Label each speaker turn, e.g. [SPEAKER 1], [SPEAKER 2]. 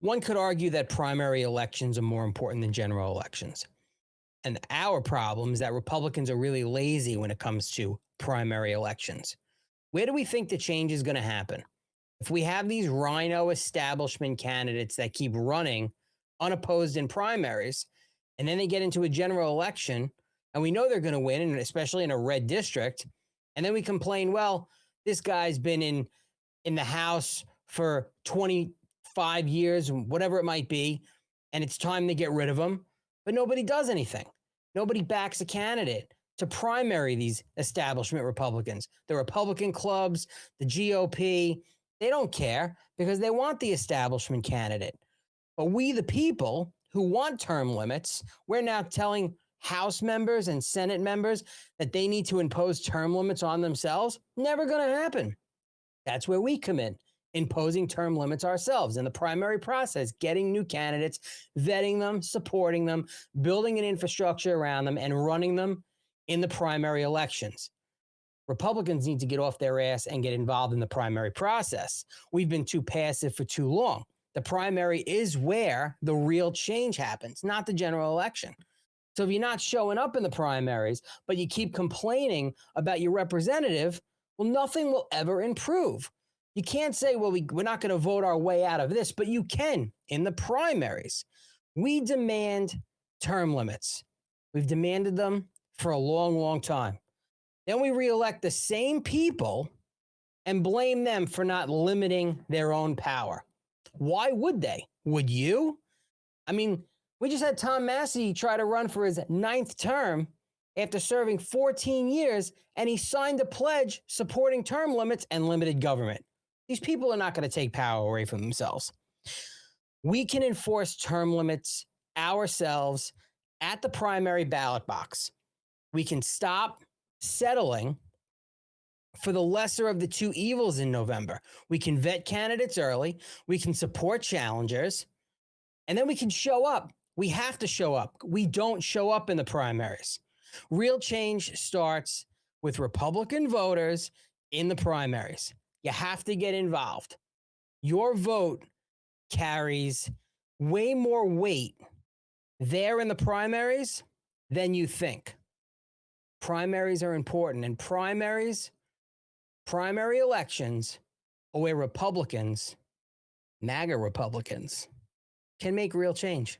[SPEAKER 1] One could argue that primary elections are more important than general elections. And our problem is that Republicans are really lazy when it comes to primary elections. Where do we think the change is going to happen? If we have these rhino establishment candidates that keep running unopposed in primaries, and then they get into a general election, and we know they're going to win, and especially in a red district, and then we complain, well, this guy's been in the House for 25 years, whatever it might be, and it's time to get rid of him. But nobody does anything. Nobody backs a candidate to primary these establishment Republicans. The Republican clubs, the GOP, they don't care because they want the establishment candidate. But we, the people who want term limits, we're now telling House members and Senate members that they need to impose term limits on themselves. Never going to happen. That's where we come in, imposing term limits ourselves in the primary process, getting new candidates, vetting them, supporting them, building an infrastructure around them, and running them in the primary elections. Republicans need to get off their ass and get involved in the primary process. We've been too passive for too long. The primary is where the real change happens, not the general election. So if you're not showing up in the primaries, but you keep complaining about your representative, well, nothing will ever improve. You can't say, well, we're not going to vote our way out of this, but you can in the primaries. We demand term limits. We've demanded them for a long, long time. Then we reelect the same people and blame them for not limiting their own power. Why would they? Would you? I mean, we just had Tom Massey try to run for his 9th term after serving 14 years, and he signed a pledge supporting term limits and limited government. These people are not going to take power away from themselves. We can enforce term limits ourselves at the primary ballot box. We can stop settling for the lesser of the two evils in November. We can vet candidates early. We can support challengers. And then we can show up. We have to show up. We don't show up in the primaries. Real change starts with Republican voters in the primaries. You have to get involved. Your vote carries way more weight there in the primaries than you think. Primaries are important, and primary elections are where Republicans, MAGA Republicans, can make real change.